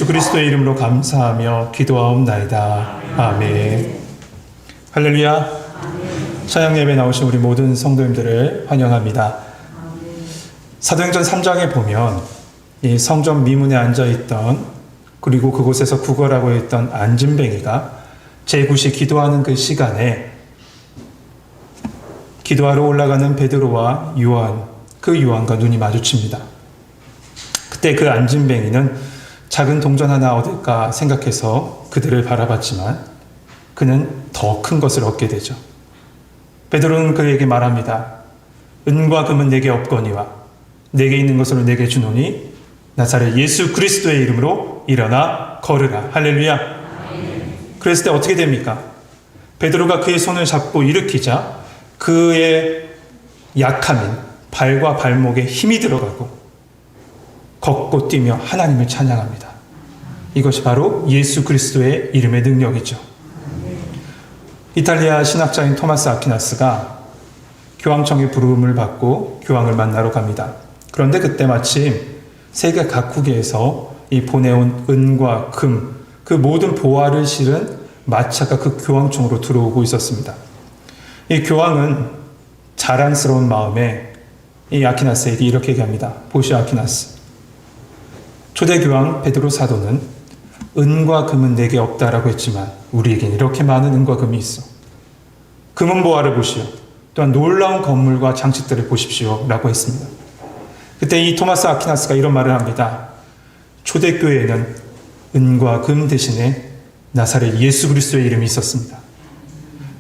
예수 그리스도의 이름으로 감사하며 기도하옵나이다. 아멘. 할렐루야. 찬양 예배 나오신 우리 모든 성도님들을 환영합니다. 사도행전 3장에 보면 이 성전 미문에 앉아있던, 그리고 그곳에서 구걸하고 있던 안진뱅이가 제9시 기도하는 그 시간에 기도하러 올라가는 베드로와 요한, 그 요한과 눈이 마주칩니다. 그때 그 안진뱅이는 작은 동전 하나 얻을까 생각해서 그들을 바라봤지만 그는 더 큰 것을 얻게 되죠. 베드로는 그에게 말합니다. 은과 금은 내게 없거니와 내게 있는 것으로 내게 주노니 나사렛 예수 그리스도의 이름으로 일어나 걸으라. 할렐루야. 그랬을 때 어떻게 됩니까? 베드로가 그의 손을 잡고 일으키자 그의 약함인 발과 발목에 힘이 들어가고 걷고 뛰며 하나님을 찬양합니다. 이것이 바로 예수 그리스도의 이름의 능력이죠. 이탈리아 신학자인 토마스 아퀴나스가 교황청의 부름을 받고 교황을 만나러 갑니다. 그런데 그때 마침 세계 각국에서 이 보내온 은과 금, 그 모든 보화를 실은 마차가 그 교황청으로 들어오고 있었습니다. 이 교황은 자랑스러운 마음에 이 아퀴나스에게 이렇게 얘기합니다. 보시오 아퀴나스, 초대 교황 베드로 사도는 은과 금은 내게 없다라고 했지만 우리에겐 이렇게 많은 은과 금이 있어. 금은 보화를 보시오. 또한 놀라운 건물과 장식들을 보십시오 라고 했습니다. 그때 이 토마스 아퀴나스가 이런 말을 합니다. 초대교회에는 은과 금 대신에 나사렛 예수 그리스도의 이름이 있었습니다.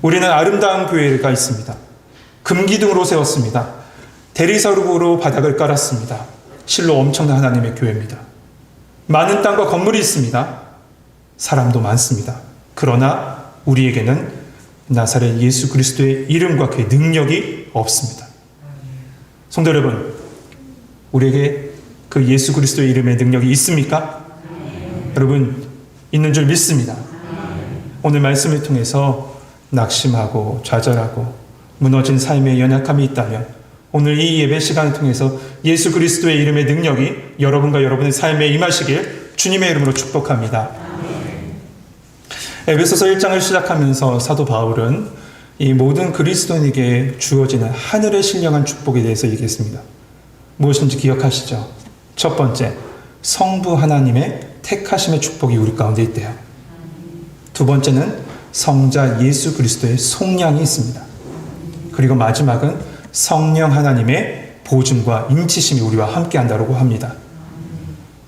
우리는 아름다운 교회가 있습니다. 금기둥으로 세웠습니다. 대리석으로 바닥을 깔았습니다. 실로 엄청난 하나님의 교회입니다. 많은 땅과 건물이 있습니다. 사람도 많습니다. 그러나 우리에게는 나사렛 예수 그리스도의 이름과 그의 능력이 없습니다. 성도 여러분, 우리에게 그 예수 그리스도의 이름의 능력이 있습니까? 여러분, 있는 줄 믿습니다. 오늘 말씀을 통해서 낙심하고 좌절하고 무너진 삶의 연약함이 있다면 오늘 이 예배 시간을 통해서 예수 그리스도의 이름의 능력이 여러분과 여러분의 삶에 임하시길 주님의 이름으로 축복합니다. 에베소서 1장을 시작하면서 사도 바울은 이 모든 그리스도인에게 주어지는 하늘의 신령한 축복에 대해서 얘기했습니다. 무엇인지 기억하시죠? 첫 번째, 성부 하나님의 택하심의 축복이 우리 가운데 있대요. 두 번째는 성자 예수 그리스도의 속량이 있습니다. 그리고 마지막은 성령 하나님의 보증과 인치심이 우리와 함께 한다고 합니다.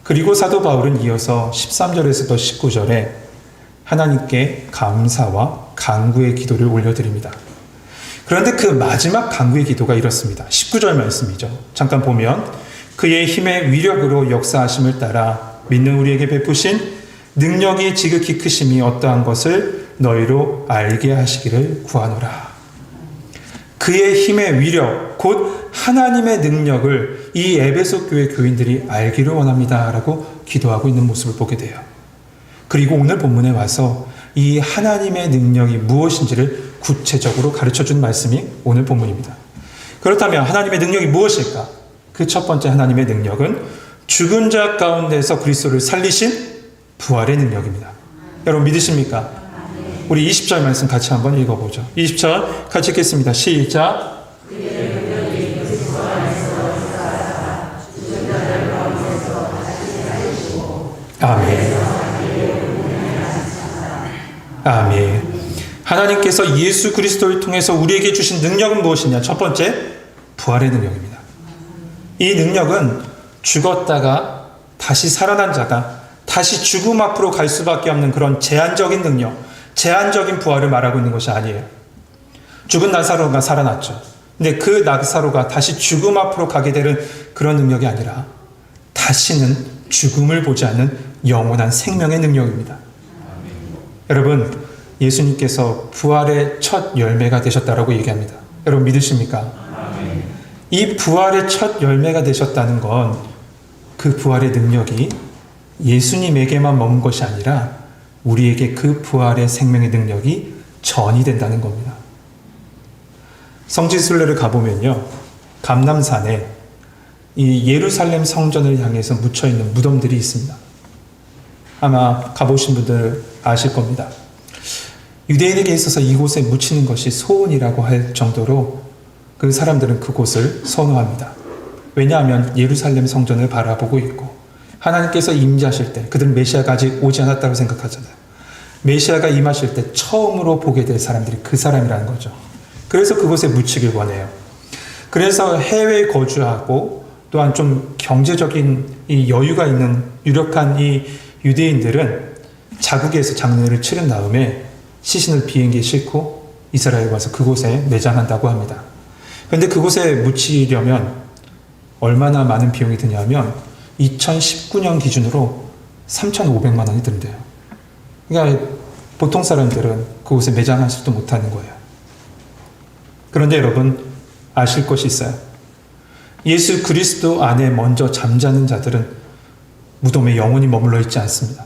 그리고 사도 바울은 이어서 13절에서부터 19절에 하나님께 감사와 간구의 기도를 올려드립니다. 그런데 그 마지막 간구의 기도가 이렇습니다. 19절 말씀이죠. 잠깐 보면 그의 힘의 위력으로 역사하심을 따라 믿는 우리에게 베푸신 능력이 지극히 크심이 어떠한 것을 너희로 알게 하시기를 구하노라. 그의 힘의 위력, 곧 하나님의 능력을 이 에베소 교회 교인들이 알기를 원합니다 라고 기도하고 있는 모습을 보게 돼요. 그리고 오늘 본문에 와서 이 하나님의 능력이 무엇인지를 구체적으로 가르쳐준 말씀이 오늘 본문입니다. 그렇다면 하나님의 능력이 무엇일까? 그 첫 번째 하나님의 능력은 죽은 자 가운데서 그리스도를 살리신 부활의 능력입니다. 여러분 믿으십니까? 우리 20절 말씀 같이 한번 읽어보죠. 20절 같이 읽겠습니다. 시작. 아멘. 아멘. 하나님께서 예수 그리스도를 통해서 우리에게 주신 능력은 무엇이냐? 첫 번째, 부활의 능력입니다. 이 능력은 죽었다가 다시 살아난 자가 다시 죽음 앞으로 갈 수밖에 없는 그런 제한적인 능력, 제한적인 부활을 말하고 있는 것이 아니에요. 죽은 나사로가 살아났죠. 근데 그 나사로가 다시 죽음 앞으로 가게 되는 그런 능력이 아니라 다시는 죽음을 보지 않는 영원한 생명의 능력입니다. 여러분, 예수님께서 부활의 첫 열매가 되셨다라고 얘기합니다. 여러분 믿으십니까? 이 부활의 첫 열매가 되셨다는 건 그 부활의 능력이 예수님에게만 머문 것이 아니라 우리에게 그 부활의 생명의 능력이 전이 된다는 겁니다. 성지순례를 가보면요, 감람산에 이 예루살렘 성전을 향해서 묻혀있는 무덤들이 있습니다. 아마 가보신 분들 아실 겁니다. 유대인에게 있어서 이곳에 묻히는 것이 소원이라고 할 정도로 그 사람들은 그곳을 선호합니다. 왜냐하면 예루살렘 성전을 바라보고 있고 하나님께서 임재하실 때 그들은 메시아가 아직 오지 않았다고 생각하잖아요. 메시아가 임하실 때 처음으로 보게 될 사람들이 그 사람이라는 거죠. 그래서 그곳에 묻히길 원해요. 그래서 해외에 거주하고 또한 좀 경제적인 이 여유가 있는 유력한 이 유대인들은 자국에서 장례를 치른 다음에 시신을 비행기에 싣고 이스라엘에 와서 그곳에 매장한다고 합니다. 그런데 그곳에 묻히려면 얼마나 많은 비용이 드냐면 2019년 기준으로 3,500만 원이 든대요. 그러니까 보통 사람들은 그곳에 매장하지도 못하는 거예요. 그런데 여러분 아실 것이 있어요. 예수 그리스도 안에 먼저 잠자는 자들은 무덤에 영원히 머물러 있지 않습니다.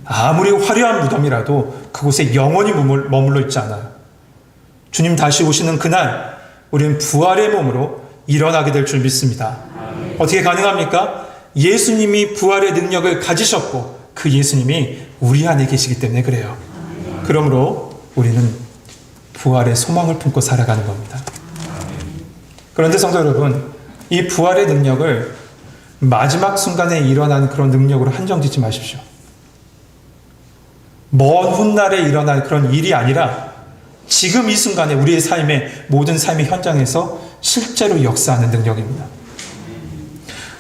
아무리 화려한 무덤이라도 그곳에 영원히 머물러 있지 않아요. 주님 다시 오시는 그날 우리는 부활의 몸으로 일어나게 될 줄 믿습니다. 어떻게 가능합니까? 예수님이 부활의 능력을 가지셨고 그 예수님이 우리 안에 계시기 때문에 그래요. 그러므로 우리는 부활의 소망을 품고 살아가는 겁니다. 그런데 성도 여러분, 이 부활의 능력을 마지막 순간에 일어나는 그런 능력으로 한정짓지 마십시오. 먼 훗날에 일어날 그런 일이 아니라 지금 이 순간에 우리의 삶의 모든 삶의 현장에서 실제로 역사하는 능력입니다.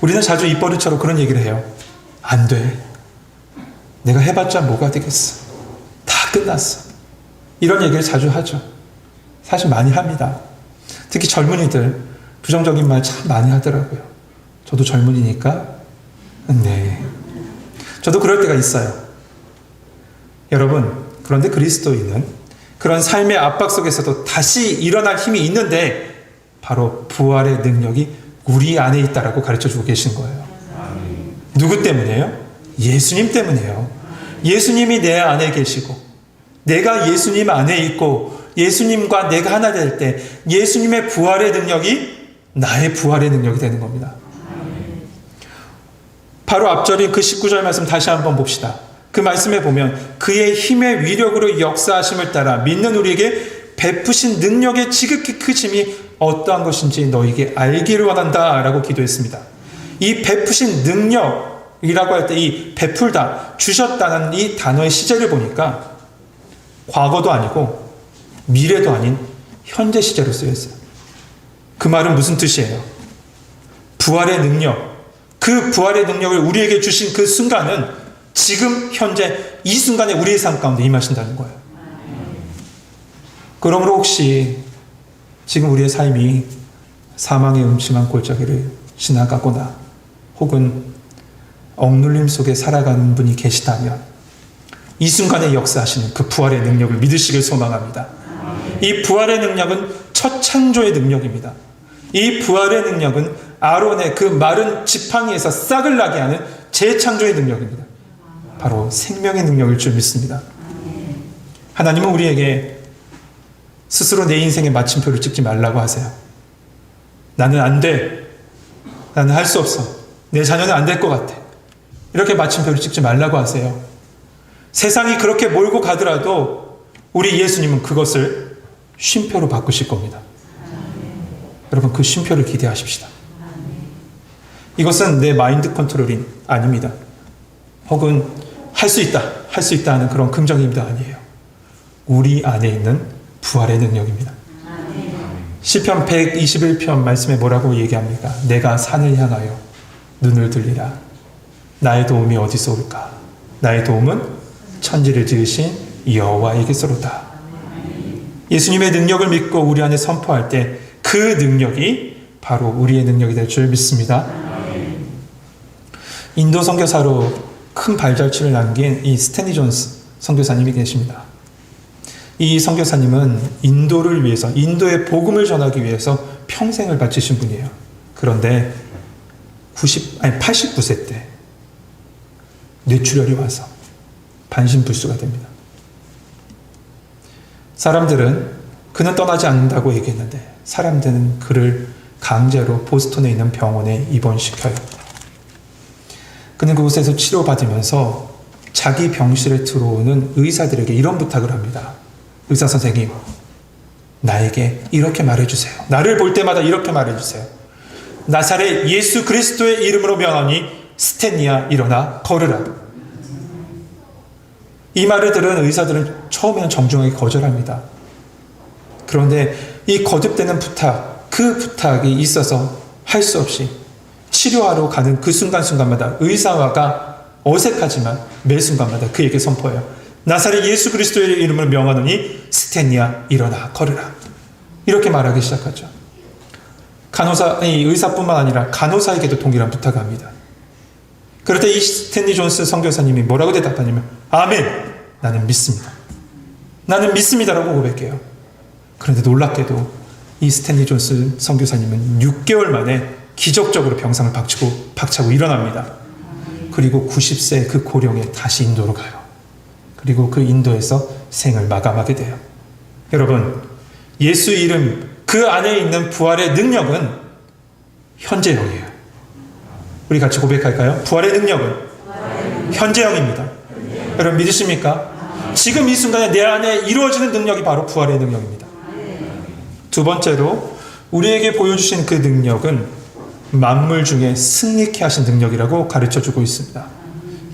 우리는 자주 입버릇처럼 그런 얘기를 해요. 안 돼. 내가 해봤자 뭐가 되겠어. 다 끝났어. 이런 얘기를 자주 하죠. 사실 많이 합니다. 특히 젊은이들 부정적인 말 참 많이 하더라고요. 저도 젊은이니까 네. 저도 그럴 때가 있어요. 여러분, 그런데 그리스도인은 그런 삶의 압박 속에서도 다시 일어날 힘이 있는데 바로 부활의 능력이 우리 안에 있다라고 가르쳐주고 계신 거예요. 누구 때문이에요? 예수님 때문이에요. 예수님이 내 안에 계시고 내가 예수님 안에 있고 예수님과 내가 하나 될 때 예수님의 부활의 능력이 나의 부활의 능력이 되는 겁니다. 바로 앞절인 그 19절 말씀 다시 한번 봅시다. 그 말씀에 보면 그의 힘의 위력으로 역사하심을 따라 믿는 우리에게 베푸신 능력의 지극히 크심이 어떠한 것인지 너에게 알기를 원한다 라고 기도했습니다. 이 베푸신 능력이라고 할 때 이 베풀다, 주셨다는 이 단어의 시제를 보니까 과거도 아니고 미래도 아닌 현재 시제로 쓰여 있어요. 그 말은 무슨 뜻이에요? 부활의 능력, 그 부활의 능력을 우리에게 주신 그 순간은 지금 현재 이 순간에 우리의 삶 가운데 임하신다는 거예요. 그러므로 혹시 지금 우리의 삶이 사망의 음침한 골짜기를 지나가거나 혹은 억눌림 속에 살아가는 분이 계시다면 이 순간에 역사하시는 그 부활의 능력을 믿으시길 소망합니다. 이 부활의 능력은 첫 창조의 능력입니다. 이 부활의 능력은 아론의 그 마른 지팡이에서 싹을 나게 하는 재창조의 능력입니다. 바로 생명의 능력일 줄 믿습니다. 하나님은 우리에게 스스로 내 인생의 마침표를 찍지 말라고 하세요. 나는 안 돼. 나는 할 수 없어. 내 자녀는 안 될 것 같아. 이렇게 마침표를 찍지 말라고 하세요. 세상이 그렇게 몰고 가더라도 우리 예수님은 그것을 쉼표로 바꾸실 겁니다. 여러분, 그 쉼표를 기대하십시다. 이것은 내 마인드 컨트롤이 아닙니다. 혹은 할 수 있다 하는 그런 긍정입니다. 아니에요. 우리 안에 있는 부활의 능력입니다. 시편 121편 말씀에 뭐라고 얘기합니까? 내가 산을 향하여 눈을 들리라. 나의 도움이 어디서 올까? 나의 도움은 천지를 지으신 여호와에게서로다. 예수님의 능력을 믿고 우리 안에 선포할 때 그 능력이 바로 우리의 능력이 될 줄 믿습니다. 인도 선교사로 큰 발자취를 남긴 이 스탠리 존스 선교사님이 계십니다. 이 선교사님은 인도를 위해서, 인도의 복음을 전하기 위해서 평생을 바치신 분이에요. 그런데 89세 때 뇌출혈이 와서 반신불수가 됩니다. 사람들은 그는 떠나지 않는다고 얘기했는데 사람들은 그를 강제로 보스턴에 있는 병원에 입원시켜요. 그는 그곳에서 치료받으면서 자기 병실에 들어오는 의사들에게 이런 부탁을 합니다. 의사 선생님, 나에게 이렇게 말해주세요. 나를 볼 때마다 이렇게 말해주세요. 나사렛 예수 그리스도의 이름으로 명하니 스탠리야 일어나 걸으라. 이 말을 들은 의사들은 처음에는 정중하게 거절합니다. 그런데 이 거듭되는 부탁, 그 부탁이 있어서 할 수 없이 치료하러 가는 그 순간순간마다 의사가 어색하지만 매 순간마다 그에게 선포해요. 나사렛 예수 그리스도의 이름으로 명하노니 스탠리야 일어나 걸으라. 이렇게 말하기 시작하죠. 의사뿐만 아니라 간호사에게도 동일한 부탁을 합니다. 그럴 때 이 스탠리 존스 선교사님이 뭐라고 대답하냐면 아멘! 나는 믿습니다. 나는 믿습니다라고 고백해요. 그런데 놀랍게도 이 스탠리 존스 선교사님은 6개월 만에 기적적으로 병상을 박차고 일어납니다. 그리고 90세 그 고령에 다시 인도로 가요. 그리고 그 인도에서 생을 마감하게 돼요. 여러분, 예수 이름 그 안에 있는 부활의 능력은 현재형이에요. 우리 같이 고백할까요? 부활의 능력은 현재형입니다. 여러분 믿으십니까? 지금 이 순간에 내 안에 이루어지는 능력이 바로 부활의 능력입니다. 두 번째로 우리에게 보여주신 그 능력은 만물 중에 승리케 하신 능력이라고 가르쳐주고 있습니다.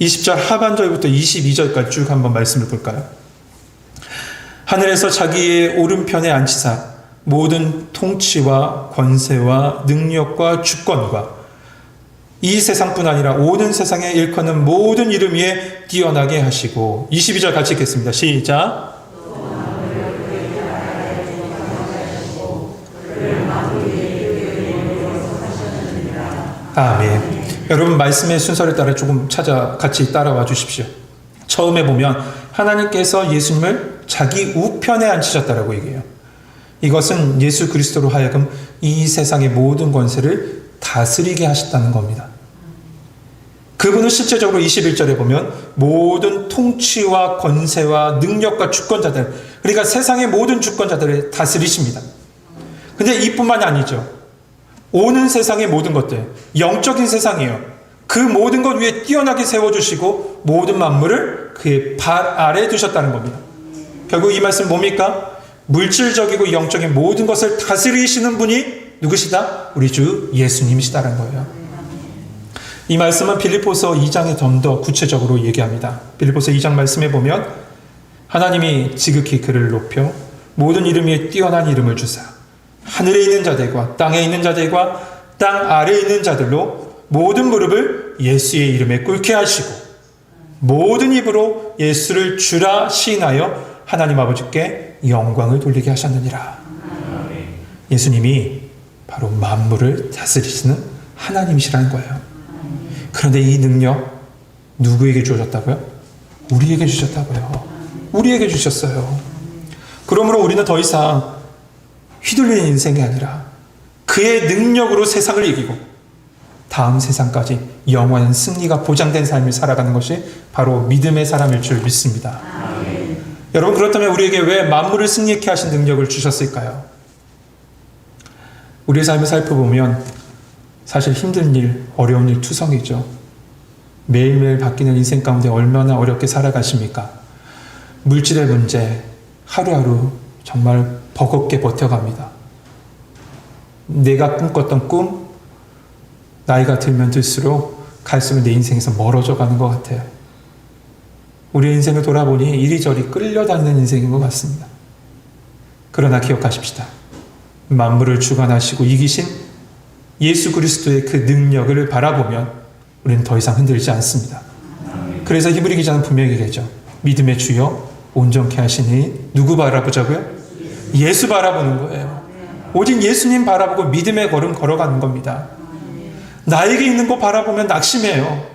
20절 하반절부터 22절까지 쭉 한번 말씀을 볼까요? 하늘에서 자기의 오른편에 앉히사 모든 통치와 권세와 능력과 주권과 이 세상뿐 아니라 오는 세상에 일컫는 모든 이름 위에 뛰어나게 하시고 22절 같이 읽겠습니다. 시작. 아멘. 여러분 말씀의 순서를 따라 조금 같이 따라와 주십시오. 처음에 보면 하나님께서 예수님을 자기 우편에 앉히셨다라고 얘기해요. 이것은 예수 그리스도로 하여금 이 세상의 모든 권세를 다스리게 하셨다는 겁니다. 그분은 실제적으로 21절에 보면 모든 통치와 권세와 능력과 주권자들, 그러니까 세상의 모든 주권자들을 다스리십니다. 근데 이뿐만이 아니죠. 오는 세상의 모든 것들, 영적인 세상이에요. 그 모든 것 위에 뛰어나게 세워주시고 모든 만물을 그의 발 아래에 두셨다는 겁니다. 결국 이 말씀 뭡니까? 물질적이고 영적인 모든 것을 다스리시는 분이 누구시다? 우리 주 예수님이시다는 거예요. 이 말씀은 빌립보서 2장에 좀 더 구체적으로 얘기합니다. 빌립보서 2장 말씀에 보면 하나님이 지극히 그를 높여 모든 이름 위에 뛰어난 이름을 주사 하늘에 있는 자들과 땅에 있는 자들과 땅 아래에 있는 자들로 모든 무릎을 예수의 이름에 꿇게 하시고 모든 입으로 예수를 주라 시인하여 하나님 아버지께 영광을 돌리게 하셨느니라. 예수님이 바로 만물을 다스리시는 하나님이시라는 거예요. 그런데 이 능력 누구에게 주셨다고요? 우리에게 주셨다고요. 우리에게 주셨어요. 그러므로 우리는 더 이상 휘둘리는 인생이 아니라 그의 능력으로 세상을 이기고 다음 세상까지 영원한 승리가 보장된 삶을 살아가는 것이 바로 믿음의 사람일 줄 믿습니다. 여러분 그렇다면 우리에게 왜 만물을 승리케 하신 능력을 주셨을까요? 우리의 삶을 살펴보면 사실 힘든 일, 어려운 일 투성이죠. 매일매일 바뀌는 인생 가운데 얼마나 어렵게 살아가십니까? 물질의 문제, 하루하루 정말 버겁게 버텨갑니다. 내가 꿈꿨던 꿈, 나이가 들면 들수록 갈수록 내 인생에서 멀어져 가는 것 같아요. 우리의 인생을 돌아보니 이리저리 끌려다니는 인생인 것 같습니다. 그러나 기억하십시다. 만물을 주관하시고 이기신 예수 그리스도의 그 능력을 바라보면 우리는 더 이상 흔들리지 않습니다. 그래서 히브리 기자는 분명히 얘기하죠. 믿음의 주여 온전케 하시니 누구 바라보자고요? 예수 바라보는 거예요. 오직 예수님 바라보고 믿음의 걸음 걸어가는 겁니다. 나에게 있는 거 바라보면 낙심해요.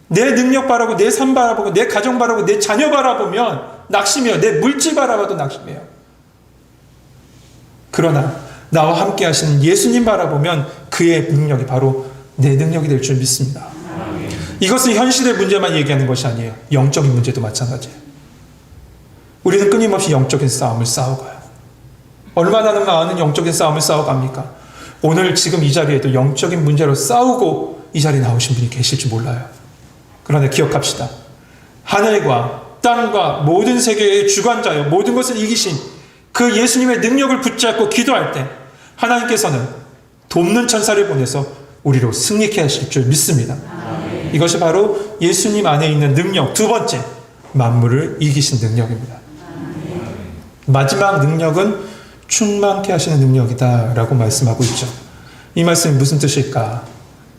내 능력 바라보고 내 삶 바라보고 내 가정 바라보고 내 자녀 바라보면 낙심해요. 내 물질 바라봐도 낙심해요. 그러나 나와 함께 하시는 예수님 바라보면 그의 능력이 바로 내 능력이 될 줄 믿습니다. 이것은 현실의 문제만 얘기하는 것이 아니에요. 영적인 문제도 마찬가지예요. 우리는 끊임없이 영적인 싸움을 싸워가요. 얼마나 많은 영적인 싸움을 싸워갑니까? 오늘 지금 이 자리에도 영적인 문제로 싸우고 이 자리에 나오신 분이 계실지 몰라요. 그러나 기억합시다. 하늘과 땅과 모든 세계의 주관자여 모든 것을 이기신 그 예수님의 능력을 붙잡고 기도할 때 하나님께서는 돕는 천사를 보내서 우리로 승리케 하실 줄 믿습니다. 이것이 바로 예수님 안에 있는 능력, 두 번째, 만물을 이기신 능력입니다. 마지막 능력은 충만케 하시는 능력이다 라고 말씀하고 있죠. 이 말씀이 무슨 뜻일까?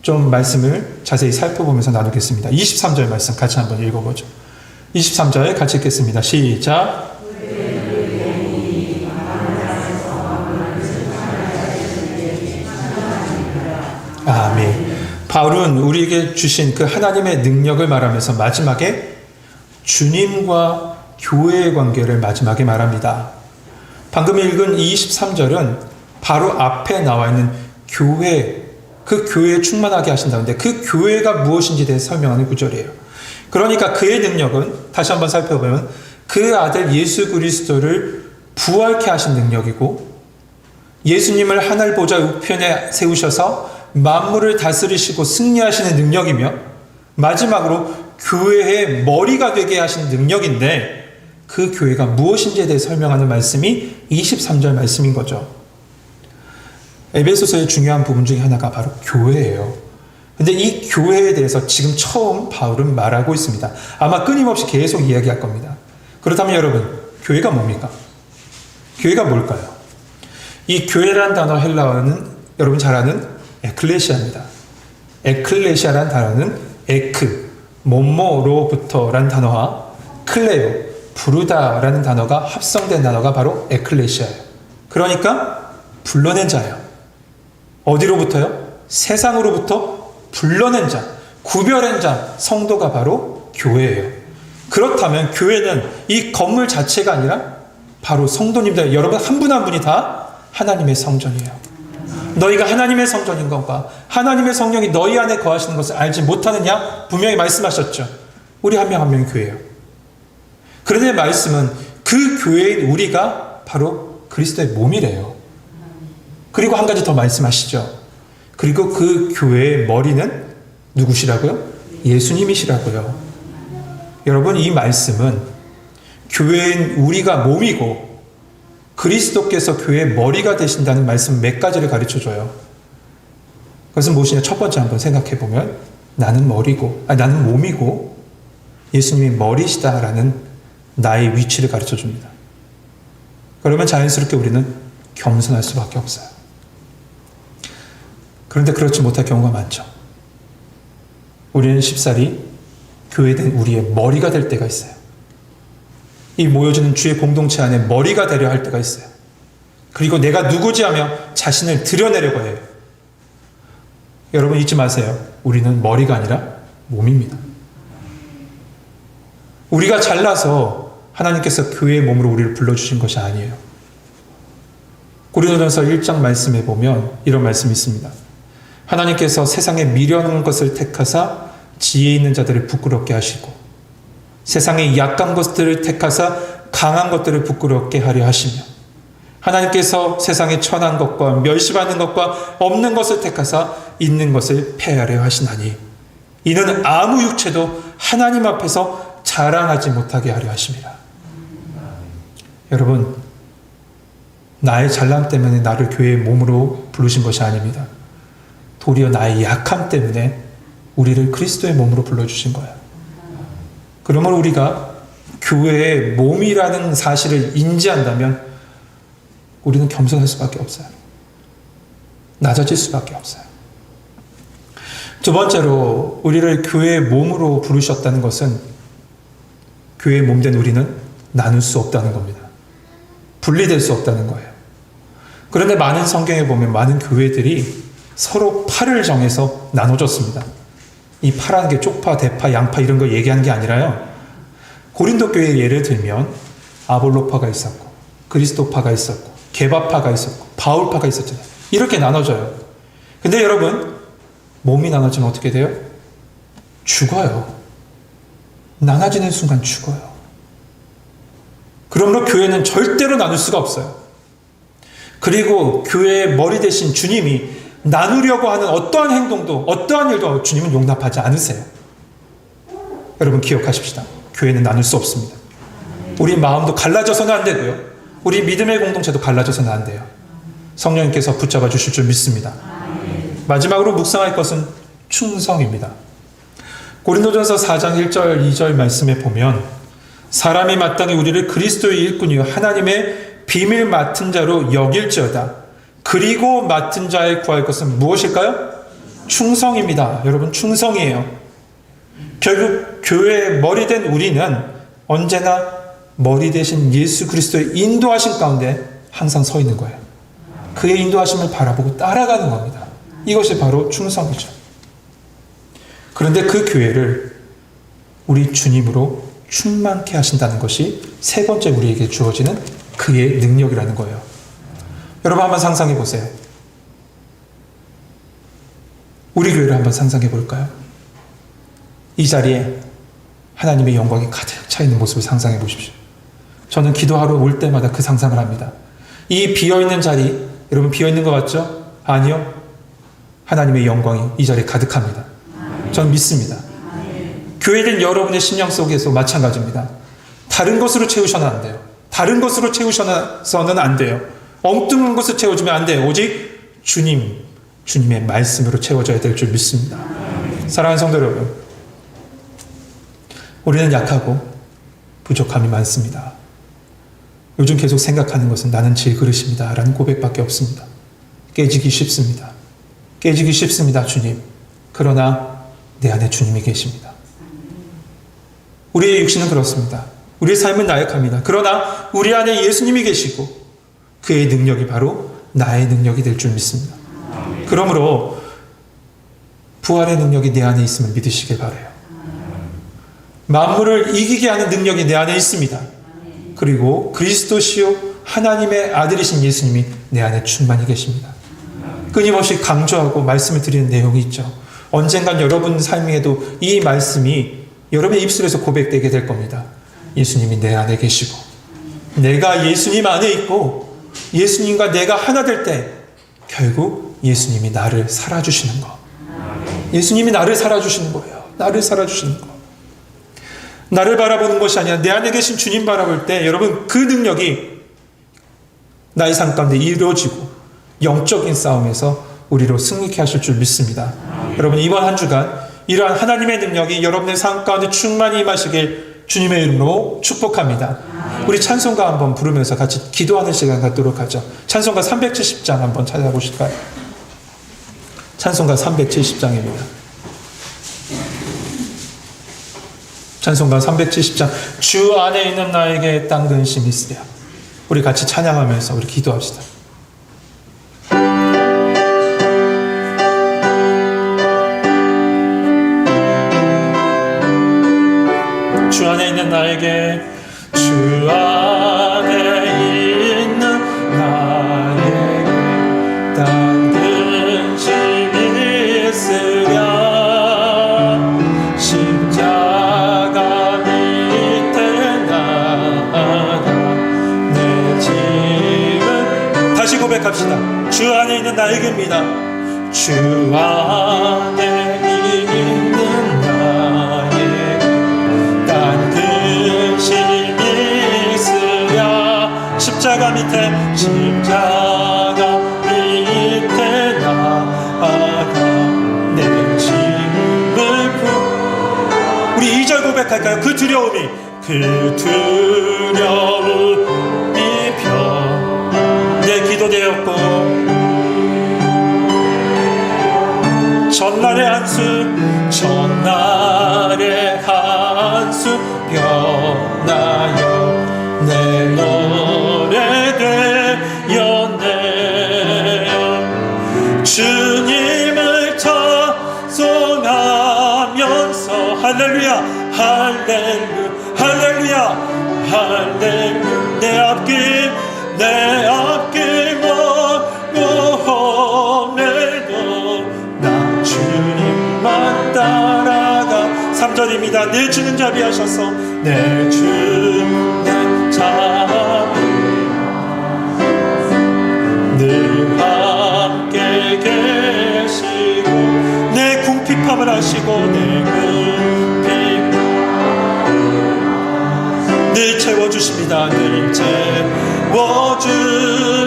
좀 말씀을 자세히 살펴보면서 나누겠습니다. 23절 말씀 같이 한번 읽어보죠. 23절 같이 읽겠습니다. 시작. 아멘. 바울은 우리에게 주신 그 하나님의 능력을 말하면서 마지막에 주님과 교회의 관계를 마지막에 말합니다. 방금 읽은 23절은 바로 앞에 나와 있는 교회, 그 교회에 충만하게 하신다는데 그 교회가 무엇인지 대해서 설명하는 구절이에요. 그러니까 그의 능력은 다시 한번 살펴보면 그 아들 예수 그리스도를 부활케 하신 능력이고 예수님을 하늘 보좌 우편에 세우셔서 만물을 다스리시고 승리하시는 능력이며 마지막으로 교회의 머리가 되게 하신 능력인데 그 교회가 무엇인지에 대해 설명하는 말씀이 23절 말씀인 거죠. 에베소서의 중요한 부분 중에 하나가 바로 교회예요. 근데 이 교회에 대해서 지금 처음 바울은 말하고 있습니다. 아마 끊임없이 계속 이야기할 겁니다. 그렇다면 여러분, 교회가 뭡니까? 교회가 뭘까요? 이 교회라는 단어 헬라어는 여러분 잘 아는 에클레시아입니다. 에클레시아라는 단어는 에크, 뭐뭐로부터라는 단어와 클레오, 부르다라는 단어가 합성된 단어가 바로 에클레시아예요. 그러니까 불러낸 자예요. 어디로부터요? 세상으로부터 불러낸 자, 구별한 자, 성도가 바로 교회예요. 그렇다면 교회는 이 건물 자체가 아니라 바로 성도님들, 여러분 한 분 한 분이 다 하나님의 성전이에요. 너희가 하나님의 성전인 것과 하나님의 성령이 너희 안에 거하시는 것을 알지 못하느냐? 분명히 말씀하셨죠. 우리 한 명 한 명이 교회예요. 그런데 말씀은 그 교회인 우리가 바로 그리스도의 몸이래요. 그리고 한 가지 더 말씀하시죠. 그리고 그 교회의 머리는 누구시라고요? 예수님이시라고요. 여러분, 이 말씀은 교회인 우리가 몸이고 그리스도께서 교회의 머리가 되신다는 말씀 몇 가지를 가르쳐줘요. 그것은 무엇이냐? 첫 번째 한번 생각해보면 나는 나는 몸이고 예수님이 머리시다라는 나의 위치를 가르쳐줍니다. 그러면 자연스럽게 우리는 겸손할 수밖에 없어요. 그런데 그렇지 못할 경우가 많죠. 우리는 쉽사리 교회된 우리의 머리가 될 때가 있어요. 이 모여지는 주의 공동체 안에 머리가 되려 할 때가 있어요. 그리고 내가 누구지 하며 자신을 드러내려고 해요. 여러분 잊지 마세요. 우리는 머리가 아니라 몸입니다. 우리가 잘나서 하나님께서 교회의 몸으로 우리를 불러주신 것이 아니에요. 고린도전서 1장 말씀에 보면 이런 말씀이 있습니다. 하나님께서 세상에 미련한 것을 택하사 지혜 있는 자들을 부끄럽게 하시고 세상의 약한 것들을 택하사 강한 것들을 부끄럽게 하려 하시며 하나님께서 세상에 천한 것과 멸시받는 것과 없는 것을 택하사 있는 것을 폐하려 하시나니 이는 아무 육체도 하나님 앞에서 자랑하지 못하게 하려 하십니다. 여러분, 나의 잘남 때문에 나를 교회의 몸으로 부르신 것이 아닙니다. 도리어 나의 약함 때문에 우리를 그리스도의 몸으로 불러주신 거예요. 그러면 우리가 교회의 몸이라는 사실을 인지한다면 우리는 겸손할 수밖에 없어요. 낮아질 수밖에 없어요. 두 번째로 우리를 교회의 몸으로 부르셨다는 것은 교회의 몸된 우리는 나눌 수 없다는 겁니다. 분리될 수 없다는 거예요. 그런데 많은 성경에 보면 많은 교회들이 서로 파를 정해서 나눠줬습니다. 이 파라는 게 쪽파, 대파, 양파 이런 거 얘기하는 게 아니라요. 고린도 교회의 예를 들면 아볼로파가 있었고 그리스도파가 있었고 게바파가 있었고 바울파가 있었잖아요. 이렇게 나눠져요. 근데 여러분, 몸이 나눠지면 어떻게 돼요? 죽어요. 나눠지는 순간 죽어요. 그러므로 교회는 절대로 나눌 수가 없어요. 그리고 교회의 머리 대신 주님이 나누려고 하는 어떠한 행동도 어떠한 일도 주님은 용납하지 않으세요. 여러분 기억하십시다. 교회는 나눌 수 없습니다. 우리 마음도 갈라져서는 안 되고요. 우리 믿음의 공동체도 갈라져서는 안 돼요. 성령님께서 붙잡아 주실 줄 믿습니다. 마지막으로 묵상할 것은 충성입니다. 고린도전서 4장 1절 2절 말씀에 보면 사람이 마땅히 우리를 그리스도의 일꾼이요 하나님의 비밀 맡은 자로 여길지어다. 그리고 맡은 자에 구할 것은 무엇일까요? 충성입니다. 여러분, 충성이에요. 결국 교회의 머리 된 우리는 언제나 머리 대신 예수 그리스도의 인도하심 가운데 항상 서 있는 거예요. 그의 인도하심을 바라보고 따라가는 겁니다. 이것이 바로 충성이죠. 그런데 그 교회를 우리 주님으로 충만케 하신다는 것이 세 번째 우리에게 주어지는 그의 능력이라는 거예요. 여러분 한번 상상해 보세요. 우리 교회를 한번 상상해 볼까요? 이 자리에 하나님의 영광이 가득 차 있는 모습을 상상해 보십시오. 저는 기도하러 올 때마다 그 상상을 합니다. 이 비어있는 자리, 여러분 비어있는 것 같죠? 아니요. 하나님의 영광이 이 자리에 가득합니다. 저는 믿습니다. 교회된 여러분의 심령 속에서 마찬가지입니다. 다른 것으로 채우셔는 안 돼요. 다른 것으로 채우셔서는 안 돼요. 엉뚱한 것을 채워주면 안 돼요. 오직 주님의 말씀으로 채워져야 될 줄 믿습니다. 사랑하는 성도 여러분, 우리는 약하고 부족함이 많습니다. 요즘 계속 생각하는 것은 나는 질그릇입니다 라는 고백밖에 없습니다. 깨지기 쉽습니다. 깨지기 쉽습니다, 주님. 그러나 내 안에 주님이 계십니다. 우리의 육신은 그렇습니다. 우리의 삶은 나약합니다. 그러나 우리 안에 예수님이 계시고 그의 능력이 바로 나의 능력이 될 줄 믿습니다. 그러므로 부활의 능력이 내 안에 있음을 믿으시길 바라요. 만물을 이기게 하는 능력이 내 안에 있습니다. 그리고 그리스도시요 하나님의 아들이신 예수님이 내 안에 충만히 계십니다. 끊임없이 강조하고 말씀을 드리는 내용이 있죠. 언젠간 여러분 삶에도 이 말씀이 여러분의 입술에서 고백되게 될 겁니다. 예수님이 내 안에 계시고 내가 예수님 안에 있고 예수님과 내가 하나 될 때 결국 예수님이 나를 살아주시는 거. 예수님이 나를 살아주시는 거예요. 나를 살아주시는 거. 나를 바라보는 것이 아니라 내 안에 계신 주님 바라볼 때 여러분 그 능력이 나의 삶 가운데 이루어지고 영적인 싸움에서 우리로 승리케 하실 줄 믿습니다. 여러분 이번 한 주간 이러한 하나님의 능력이 여러분의 삶 가운데 충만히 임하시길 주님의 이름으로 축복합니다. 우리 찬송가 한번 부르면서 같이 기도하는 시간 갖도록 하죠. 찬송가 370장 한번 찾아보실까요? 찬송가 370장입니다. 찬송가 370장 주 안에 있는 나에게 땅 근심이 있으랴. 우리 같이 찬양하면서 우리 기도합시다. 주 안에 있는 나에게 주 안에 있는 나에게 땅 근심이 있으랴. 십자가 밑에 나가 내 짐을 다시 고백합시다. 주 안에 있는 나에게입니다. 주 안에 있는 나에게 땅 근심이 있으랴. 십자가 밑에 나아가 내 짐을 우리 2절 고백할까요? 그 두려움이 내 기도되었고 전날의 한숨 변하여 내 노래 되었네. 주님을 찬송하면서 할렐루야 할렐루야 내 앞길 오늘도 나 주님만 따라가. 3절입니다. 내 주는 자비하셔서 내 주는 자비 늘 함께 계시고 내 궁핍함을 아시고 내 궁핍 늘 채워주십니다. 늘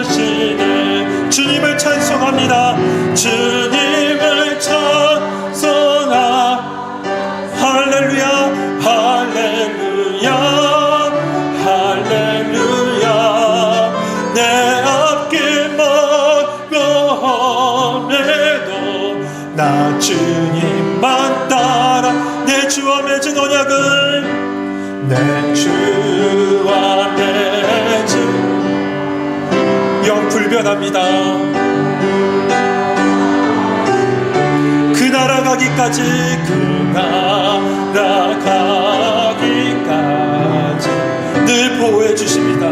채워주시네. 주님을 찬송합니다. 주님을 찬송하. 할렐루야 할렐루야 할렐루야. 내 앞길 멀고함에도 나 주님만 따라 내 주와 맺은 언약을 내 주와 맺은 영 불변합니다. 그 나라 가기까지 그 나라 가기까지 늘 보호해 주십니다.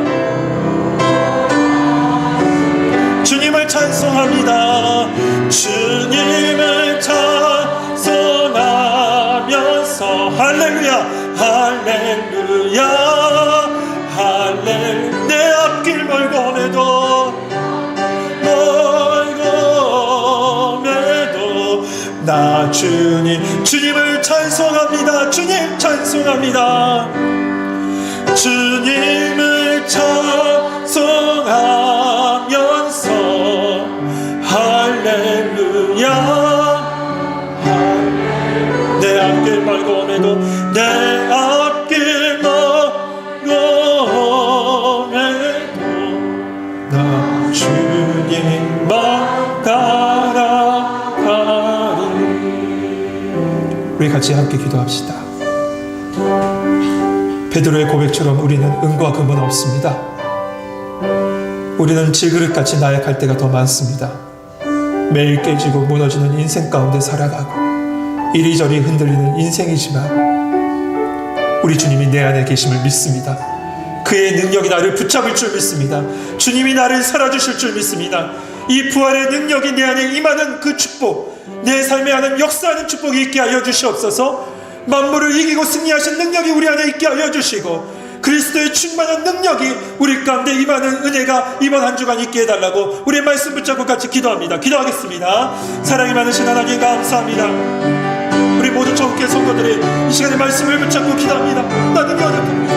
주님을 찬송합니다. 주님을 찬송하면서 할렐루야 할렐루야 할렐루야. 내 앞길 멀고매도 나 주님을 찬송합니다. 주님 찬송합니다. 주님을 찬송하면서 할렐루야. 내 앞길 멀고매도 내 앞길 멀고매도 나 주님만 따라가리. 우리 같이 함께 기도합시다. 베드로의 고백처럼 우리는 은과 금은 없습니다. 우리는 질그릇같이 나약할 때가 더 많습니다. 매일 깨지고 무너지는 인생 가운데 살아가고 이리저리 흔들리는 인생이지만 우리 주님이 내 안에 계심을 믿습니다. 그의 능력이 나를 붙잡을 줄 믿습니다. 주님이 나를 살아주실 줄 믿습니다. 이 부활의 능력이 내 안에 임하는 그 축복, 내 삶에 하는 역사하는 축복이 있게 하여 주시옵소서. 만물을 이기고 승리하신 능력이 우리 안에 있게 하여 주시고 그리스도의 충만한 능력이 우리 가운데 임하는 은혜가 이번 한 주간 있게 해달라고 우리의 말씀 붙잡고 같이 기도합니다. 기도하겠습니다. 사랑이 많으신 하나님 감사합니다. 우리 모두 전국의 성도들이 이 시간에 말씀을 붙잡고 기도합니다. 나는 연약합니다.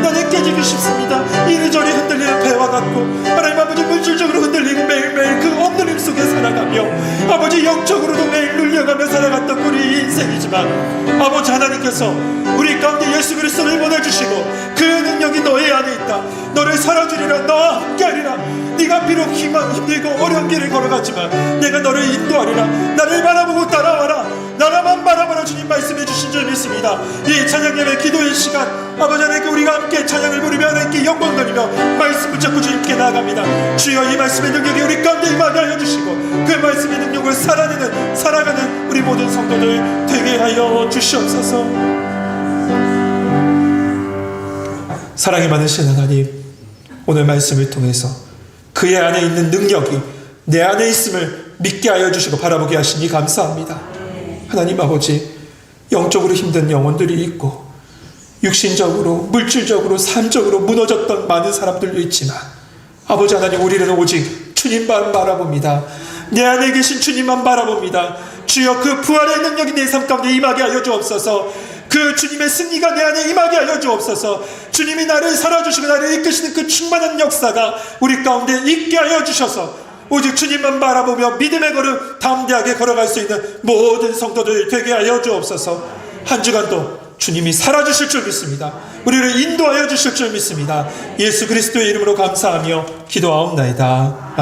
나는 깨지기 쉽습니다. 이리저리 흔들리는 배와 같고 하나님 아버지 물질적으로 흔들리고 매일매일 그 억눌림 속에 살아가며 아버지 영적으로도 매일 눌려가며 살아갔던 우리 인생이지만 아버지 하나님께서 우리 가운데 예수 그리스도를 보내주시고 그 능력이 너의 안에 있다. 너를 살아주리라. 너와 함께하리라. 네가 비록 힘들고 어려운 길을 걸어갔지만 내가 너를 인도하리라. 나를 바라보고 따라와라. 나라만 바라보라. 주님 말씀해 주신 줄 믿습니다. 이 찬양 예배 기도의 시간 아버지 하나님께 우리가 함께 찬양을 부르며 하나님께 영광 돌리며 말씀 붙잡고 주님께 나아갑니다. 주여 이 말씀의 능력이 우리 가운데 임하게 하여 주시고 그 말씀의 능력을 살아가는 우리 모든 성도들 되게 하여 주시옵소서. 사랑이 많으신 하나님, 오늘 말씀을 통해서 그의 안에 있는 능력이 내 안에 있음을 믿게 하여 주시고 바라보게 하시니 감사합니다. 하나님 아버지, 영적으로 힘든 영혼들이 있고 육신적으로 물질적으로 삶적으로 무너졌던 많은 사람들도 있지만 아버지 하나님, 우리는 오직 주님만 바라봅니다. 내 안에 계신 주님만 바라봅니다. 주여 그 부활의 능력이 내 삶 가운데 임하게 하여 주옵소서. 그 주님의 승리가 내 안에 임하게 하여 주옵소서. 주님이 나를 살아주시고 나를 이끄시는 그 충만한 역사가 우리 가운데 있게 하여 주셔서 오직 주님만 바라보며 믿음의 걸음 담대하게 걸어갈 수 있는 모든 성도들 되게 하여 주옵소서. 한 주간도 주님이 살아주실 줄 믿습니다. 우리를 인도하여 주실 줄 믿습니다. 예수 그리스도의 이름으로 감사하며 기도하옵나이다.